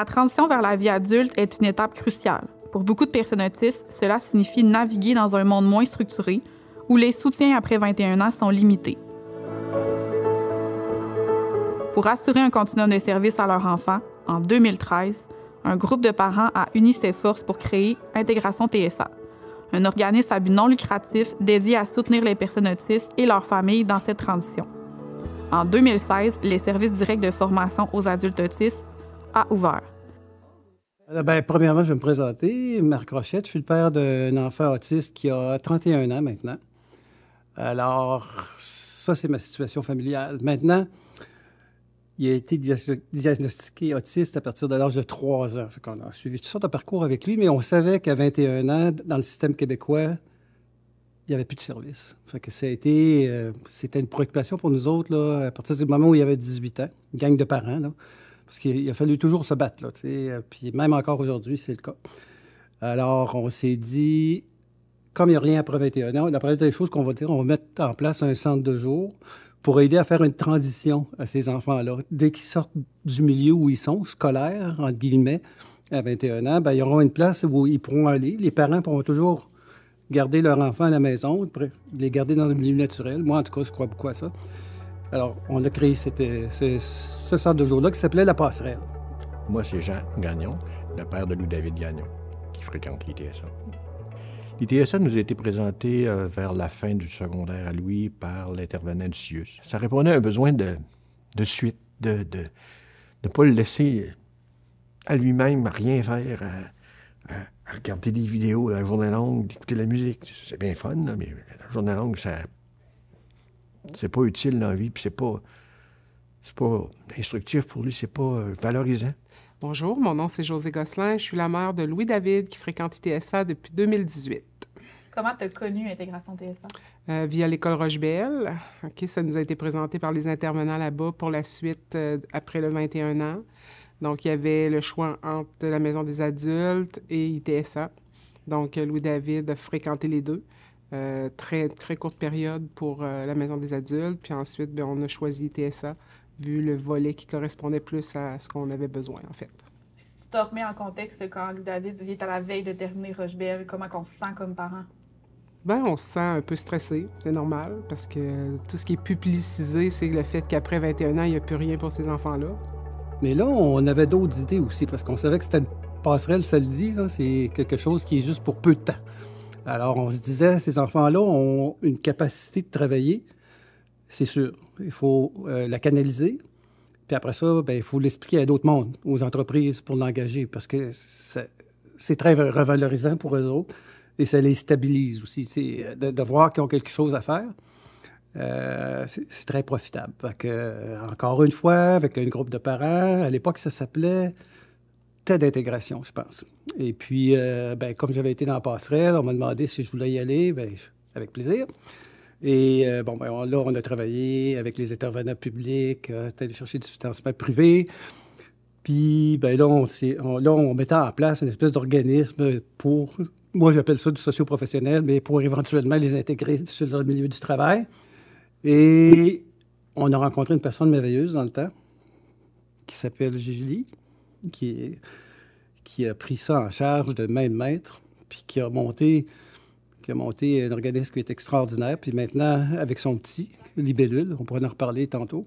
La transition vers la vie adulte est une étape cruciale. Pour beaucoup de personnes autistes, cela signifie naviguer dans un monde moins structuré, où les soutiens après 21 ans sont limités. Pour assurer un continuum de services à leurs enfants, en 2013, un groupe de parents a uni ses forces pour créer Intégration TSA, un organisme à but non lucratif dédié à soutenir les personnes autistes et leurs familles dans cette transition. En 2016, les services directs de formation aux adultes autistes a ouvert. Premièrement, je vais me présenter. Marc Rochette, je suis le père d'un enfant autiste qui a 31 ans maintenant. Alors, ça, c'est ma situation familiale. Maintenant, il a été diagnostiqué autiste à partir de l'âge de 3 ans. Fait qu'on a suivi toutes sortes de parcours avec lui, mais on savait qu'à 21 ans, dans le système québécois, il n'y avait plus de service. Fait que c'était une préoccupation pour nous autres là, à partir du moment où il avait 18 ans, une gang de parents, là, parce qu'il a fallu toujours se battre. Là, puis même encore aujourd'hui, c'est le cas. Alors, on s'est dit, comme il n'y a rien après 21 ans, la première des choses qu'on va dire, on va mettre en place un centre de jour pour aider à faire une transition à ces enfants-là. Dès qu'ils sortent du milieu où ils sont, scolaires, entre guillemets, à 21 ans, bien, ils auront une place où ils pourront aller. Les parents pourront toujours garder leur enfant à la maison, les garder dans un milieu naturel. Moi, en tout cas, je crois beaucoup à ça. Alors, on a créé ce centre de jour-là qui s'appelait La Passerelle. Moi, c'est Jean Gagnon, le père de Louis-David Gagnon, qui fréquente l'ITSA. L'ITSA nous a été présenté vers la fin du secondaire à Louis par l'intervenant du CIUS. Ça répondait à un besoin de suite, de ne pas le laisser à lui-même, à rien faire, à regarder des vidéos à la journée longue, d'écouter la musique. C'est bien fun, là, mais la journée longue, c'est pas utile dans la vie, puis c'est pas instructif pour lui, c'est pas valorisant. Bonjour, mon nom c'est Josée Gosselin, je suis la mère de Louis-David qui fréquente ITSA depuis 2018. Comment tu as connu Intégration TSA? Via l'école Roche-Belle. OK, ça nous a été présenté par les intervenants là-bas pour la suite après le 21 ans. Donc, il y avait le choix entre la maison des adultes et ITSA. Donc, Louis-David a fréquenté les deux. Très, très courte période pour la maison des adultes. Puis ensuite, bien, on a choisi ITSA, vu le volet qui correspondait plus à ce qu'on avait besoin, en fait. Si tu te remets en contexte, quand Louis-David est à la veille de terminer Roche-Belle, comment on se sent comme parent? Bien, on se sent un peu stressé, c'est normal, parce que tout ce qui est publicisé, c'est le fait qu'après 21 ans, il n'y a plus rien pour ces enfants-là. Mais là, on avait d'autres idées aussi, parce qu'on savait que c'était une passerelle, ça le dit, là, c'est quelque chose qui est juste pour peu de temps. Alors, on se disait, ces enfants-là ont une capacité de travailler, c'est sûr. Il faut la canaliser, puis après ça, bien, il faut l'expliquer à d'autres mondes, aux entreprises, pour l'engager, parce que c'est très revalorisant pour eux autres, et ça les stabilise aussi. De voir qu'ils ont quelque chose à faire, c'est très profitable. Fait que, encore une fois, avec un groupe de parents, à l'époque, ça s'appelait TED d'intégration, je pense. Et puis, comme j'avais été dans la passerelle, on m'a demandé si je voulais y aller, bien, avec plaisir. Et là, on a travaillé avec les intervenants publics, allé chercher du financement privé. Puis, là, on mettait en place une espèce d'organisme pour, moi, j'appelle ça du socio-professionnel, mais pour éventuellement les intégrer sur le milieu du travail. Et on a rencontré une personne merveilleuse dans le temps, qui s'appelle Julie, qui a pris ça en charge de main de maître, puis qui a monté un organisme qui est extraordinaire. Puis maintenant, avec son petit, Libellule, on pourrait en reparler tantôt.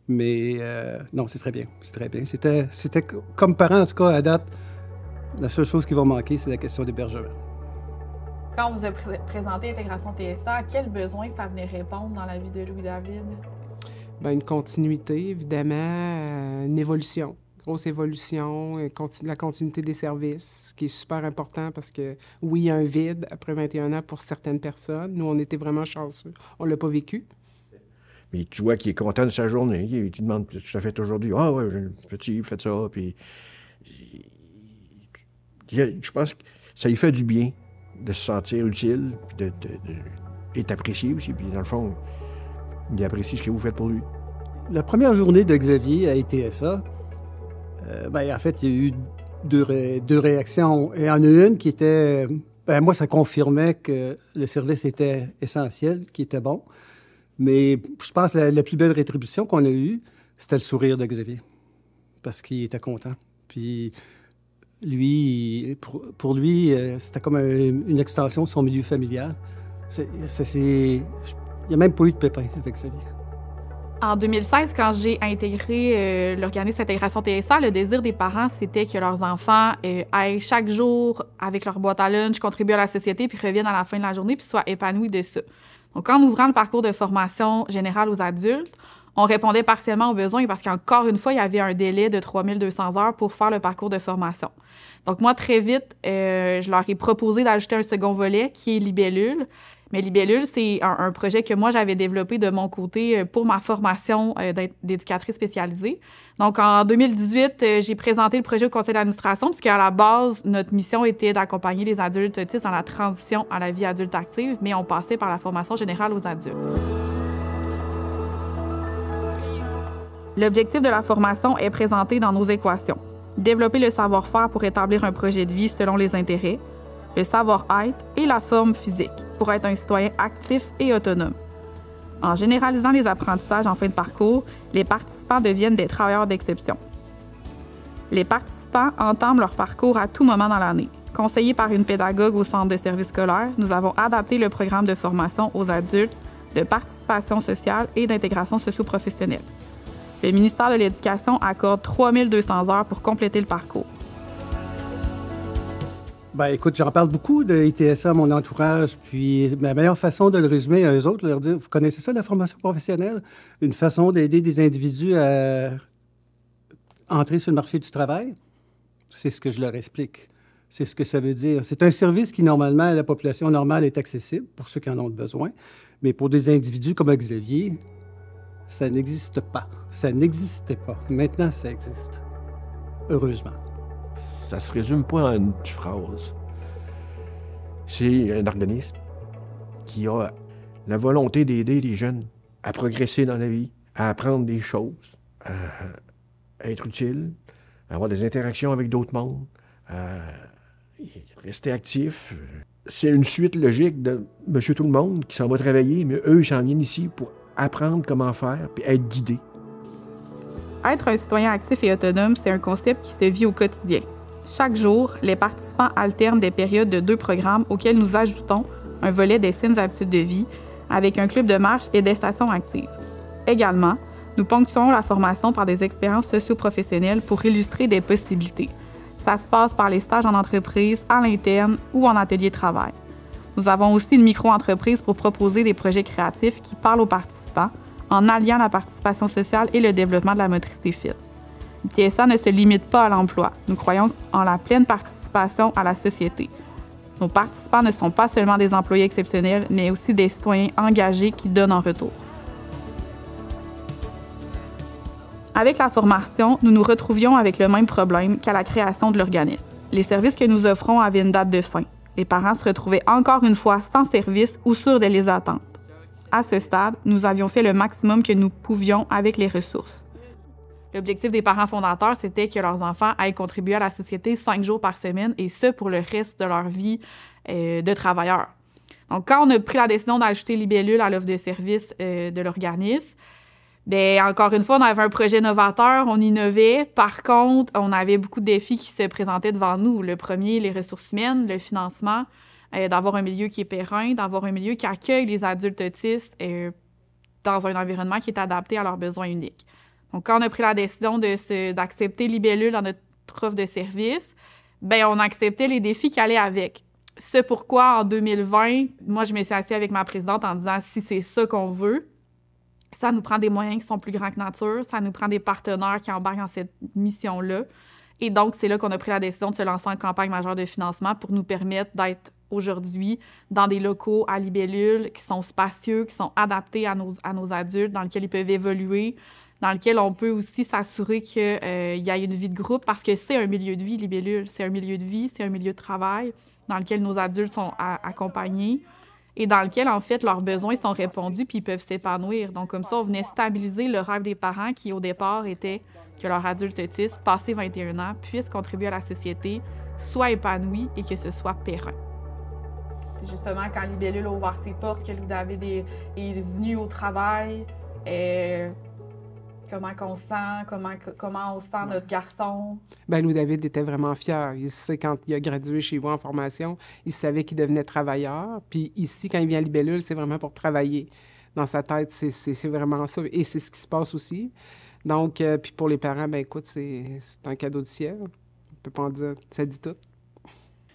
Mais non, c'est très bien. C'est très bien. C'était comme parent, en tout cas, à date, la seule chose qui va manquer, c'est la question d'hébergement. Quand on vous a présenté Intégration TSA, à quels besoins ça venait répondre dans la vie de Louis-David? Bien, une continuité, évidemment, une évolution. Grosse évolution, la continuité des services, ce qui est super important parce que, oui, il y a un vide après 21 ans pour certaines personnes. Nous, on était vraiment chanceux. On ne l'a pas vécu. Mais tu vois qu'il est content de sa journée. Il te demande, tu l'as fait aujourd'hui? Ah ouais, j'ai fait ça. Puis, je pense que ça lui fait du bien de se sentir utile, puis et apprécié aussi. Puis dans le fond, il apprécie ce que vous faites pour lui. La première journée de Xavier à ITSA, en fait, il y a eu deux réactions. Il y en a une qui était... moi, ça confirmait que le service était essentiel, qu'il était bon. Mais je pense que la plus belle rétribution qu'on a eue, c'était le sourire de Xavier. Parce qu'il était content. Puis lui, pour lui, c'était comme une extension de son milieu familial. Il n'y a même pas eu de pépin avec ça. En 2016, quand j'ai intégré l'organisme d'intégration TSA, le désir des parents, c'était que leurs enfants aillent chaque jour avec leur boîte à lunch, contribuent à la société, puis reviennent à la fin de la journée, puis soient épanouis de ça. Donc, en ouvrant le parcours de formation générale aux adultes, on répondait partiellement aux besoins parce qu'encore une fois, il y avait un délai de 3200 heures pour faire le parcours de formation. Donc, moi, très vite, je leur ai proposé d'ajouter un second volet qui est Libellule. Mais Libellule, c'est un projet que moi, j'avais développé de mon côté pour ma formation d'éducatrice spécialisée. Donc, en 2018, j'ai présenté le projet au conseil d'administration puisqu'à la base, notre mission était d'accompagner les adultes autistes dans la transition à la vie adulte active, mais on passait par la formation générale aux adultes. L'objectif de la formation est présenté dans nos équations. Développer le savoir-faire pour établir un projet de vie selon les intérêts, le savoir-être et la forme physique pour être un citoyen actif et autonome. En généralisant les apprentissages en fin de parcours, les participants deviennent des travailleurs d'exception. Les participants entament leur parcours à tout moment dans l'année. Conseillés par une pédagogue au centre de service scolaire, nous avons adapté le programme de formation aux adultes de participation sociale et d'intégration socio-professionnelle. Le ministère de l'Éducation accorde 3200 heures pour compléter le parcours. Ben, écoute, j'en parle beaucoup de ITSA à mon entourage, puis ma meilleure façon de le résumer à eux autres, leur dire, vous connaissez ça, la formation professionnelle? Une façon d'aider des individus à entrer sur le marché du travail? C'est ce que je leur explique. C'est ce que ça veut dire. C'est un service qui, normalement, à la population normale, est accessible pour ceux qui en ont besoin, mais pour des individus comme Xavier, ça n'existe pas. Ça n'existait pas. Maintenant, ça existe. Heureusement. Ça se résume pas en une phrase. C'est un organisme qui a la volonté d'aider les jeunes à progresser dans la vie, à apprendre des choses, à être utile, à avoir des interactions avec d'autres mondes, à rester actif. C'est une suite logique de Monsieur Tout-le-Monde qui s'en va travailler, mais eux, ils s'en viennent ici pour apprendre comment faire puis être guidés. Être un citoyen actif et autonome, c'est un concept qui se vit au quotidien. Chaque jour, les participants alternent des périodes de 2 programmes auxquels nous ajoutons un volet des saines habitudes de vie avec un club de marche et des stations actives. Également, nous ponctuons la formation par des expériences socio-professionnelles pour illustrer des possibilités. Ça se passe par les stages en entreprise, à l'interne ou en atelier de travail. Nous avons aussi une micro-entreprise pour proposer des projets créatifs qui parlent aux participants en alliant la participation sociale et le développement de la motricité fine. TSA ne se limite pas à l'emploi. Nous croyons en la pleine participation à la société. Nos participants ne sont pas seulement des employés exceptionnels, mais aussi des citoyens engagés qui donnent en retour. Avec la formation, nous nous retrouvions avec le même problème qu'à la création de l'organisme. Les services que nous offrons avaient une date de fin. Les parents se retrouvaient encore une fois sans service ou sur des listes d'attente. À ce stade, nous avions fait le maximum que nous pouvions avec les ressources. L'objectif des parents fondateurs, c'était que leurs enfants aillent contribuer à la société 5 jours par semaine, et ce, pour le reste de leur vie de travailleurs. Donc, quand on a pris la décision d'ajouter Libellule à l'offre de service de l'organisme, bien, encore une fois, on avait un projet novateur, on innovait. Par contre, on avait beaucoup de défis qui se présentaient devant nous. Le premier, les ressources humaines, le financement, d'avoir un milieu qui est périn, d'avoir un milieu qui accueille les adultes autistes dans un environnement qui est adapté à leurs besoins uniques. Donc, quand on a pris la décision d'accepter Libellule dans notre offre de service, bien, on acceptait les défis qui allaient avec. C'est pourquoi, en 2020, moi, je me suis assise avec ma présidente en disant, si c'est ça qu'on veut, ça nous prend des moyens qui sont plus grands que nature, ça nous prend des partenaires qui embarquent dans cette mission-là. Et donc, c'est là qu'on a pris la décision de se lancer en campagne majeure de financement pour nous permettre d'être aujourd'hui dans des locaux à Libellule qui sont spacieux, qui sont adaptés à nos adultes, dans lesquels ils peuvent évoluer, dans lequel on peut aussi s'assurer qu'il y ait une vie de groupe, parce que c'est un milieu de vie, Libellule. C'est un milieu de vie, c'est un milieu de travail dans lequel nos adultes sont accompagnés et dans lequel, en fait, leurs besoins sont répondus puis ils peuvent s'épanouir. Donc, comme ça, on venait stabiliser le rêve des parents qui, au départ, était que leur adulte autiste, passé 21 ans, puisse contribuer à la société, soit épanoui et que ce soit périn. Justement, quand Libellule a ouvert ses portes, que Louis-David est venu au travail, comment on se sent, comment on sent notre garçon? Bien, Louis-David était vraiment fier. Il sait, quand il a gradué chez vous en formation, il savait qu'il devenait travailleur. Puis ici, quand il vient à Libellule, c'est vraiment pour travailler. Dans sa tête, c'est vraiment ça. Et c'est ce qui se passe aussi. Donc, puis pour les parents, bien écoute, c'est un cadeau du ciel. On peut pas en dire, ça dit tout.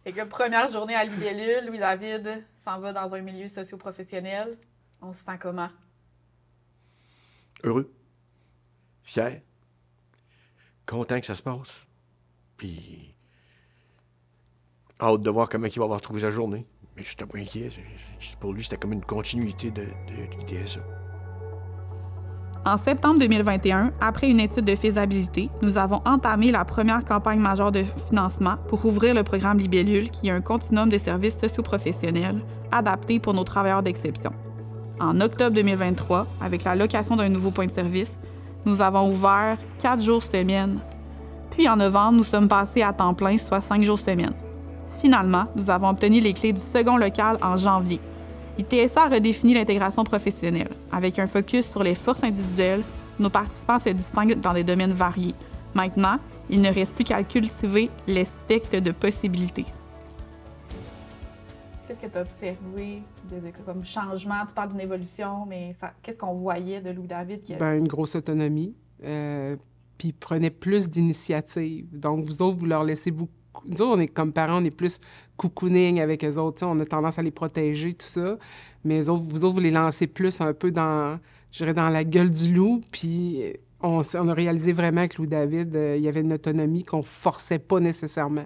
Fait que première journée à Libellule, Louis-David s'en va dans un milieu socio-professionnel. On se sent comment? Heureux, fier, content que ça se passe. Puis, hâte de voir comment il va avoir trouvé sa journée. Mais j'étais pas inquiet. Pour lui, c'était comme une continuité de l'ITSA. En septembre 2021, après une étude de faisabilité, nous avons entamé la première campagne majeure de financement pour ouvrir le programme Libellule, qui est un continuum de services socio-professionnels adapté pour nos travailleurs d'exception. En octobre 2023, avec la location d'un nouveau point de service, nous avons ouvert 4 jours semaine. Puis en novembre, nous sommes passés à temps plein, soit 5 jours semaine. Finalement, nous avons obtenu les clés du second local en janvier. ITSA a redéfini l'intégration professionnelle. Avec un focus sur les forces individuelles, nos participants se distinguent dans des domaines variés. Maintenant, il ne reste plus qu'à cultiver les spectres de possibilités. Qu'est-ce que tu as observé comme changement? Tu parles d'une évolution, mais qu'est-ce qu'on voyait de Louis-David? Bien, une grosse autonomie, puis il prenait plus d'initiatives. Donc, vous autres, vous leur laissez beaucoup. Nous autres, on est comme parents, on est plus cocooning avec eux autres. On a tendance à les protéger, tout ça. Mais vous autres, vous les lancez plus un peu dans, je dirais, dans la gueule du loup. Puis on a réalisé vraiment que Louis-David, il y avait une autonomie qu'on ne forçait pas nécessairement.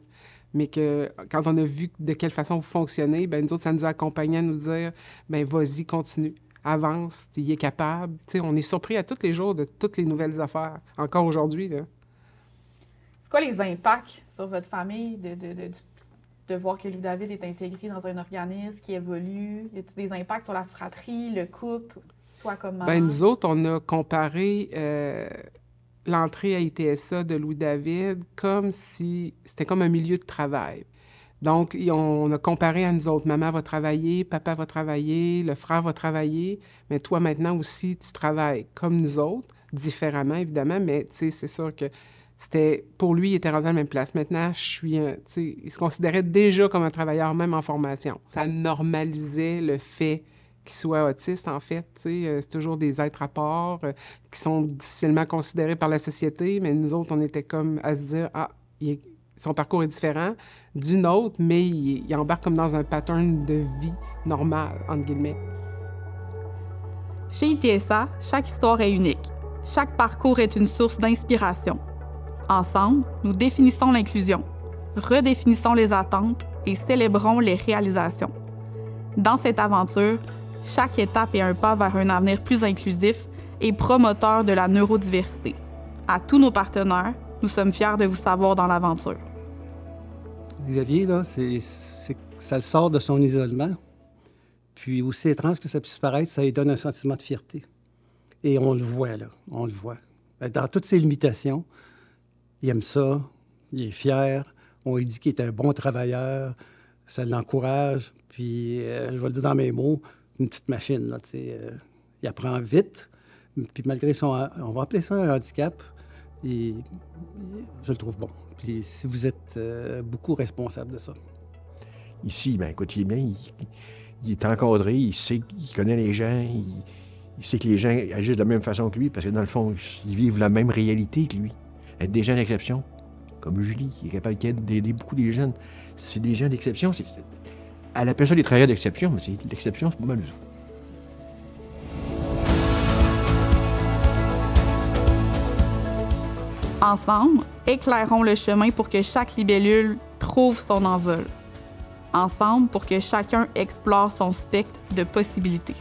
Mais que quand on a vu de quelle façon vous fonctionnez, bien, nous autres, ça nous a accompagnés à nous dire, bien, vas-y, continue, avance, tu y es capable. Tu sais, on est surpris à tous les jours de toutes les nouvelles affaires, encore aujourd'hui, là. C'est quoi les impacts sur votre famille de voir que Louis-David est intégré dans un organisme qui évolue? Y a-t-il des impacts sur la fratrie, le couple, toi comme maman? Bien, nous autres, on a comparé l'entrée à ITSA de Louis-David comme si c'était comme un milieu de travail. Donc, on a comparé à nous autres. Maman va travailler, papa va travailler, le frère va travailler, mais toi, maintenant aussi, tu travailles comme nous autres, différemment, évidemment, mais tu sais, c'est sûr que pour lui, il était rendu à la même place. Maintenant, il se considérait déjà comme un travailleur, même en formation. Ça normalisait le fait qu'il soit autiste, en fait. C'est toujours des êtres à part qui sont difficilement considérés par la société, mais nous autres, on était comme à se dire, son parcours est différent du nôtre, mais il embarque comme dans un pattern de vie normal, entre guillemets. Chez ITSA, chaque histoire est unique. Chaque parcours est une source d'inspiration. Ensemble, nous définissons l'inclusion, redéfinissons les attentes et célébrons les réalisations. Dans cette aventure, chaque étape est un pas vers un avenir plus inclusif et promoteur de la neurodiversité. À tous nos partenaires, nous sommes fiers de vous savoir dans l'aventure. Xavier, là, ça le sort de son isolement. Puis aussi étrange que ça puisse paraître, ça lui donne un sentiment de fierté. Et on le voit, là, on le voit. Dans toutes ses limitations, il aime ça, il est fier, on lui dit qu'il est un bon travailleur, ça l'encourage, puis je vais le dire dans mes mots, une petite machine, là, tu sais. Il apprend vite, puis malgré on va appeler ça un handicap, et je le trouve bon. Puis si vous êtes beaucoup responsable de ça. Ici, bien, écoute, il est bien, il est encadré, il sait, il connaît les gens, il sait que les gens agissent de la même façon que lui, parce que dans le fond, ils vivent la même réalité que lui. Être des gens d'exception, comme Julie, qui est capable d'aider beaucoup des jeunes. C'est des gens d'exception. Elle appelle ça des travailleurs d'exception, mais c'est l'exception, c'est pas mal. Ensemble, éclairons le chemin pour que chaque libellule trouve son envol. Ensemble, pour que chacun explore son spectre de possibilités.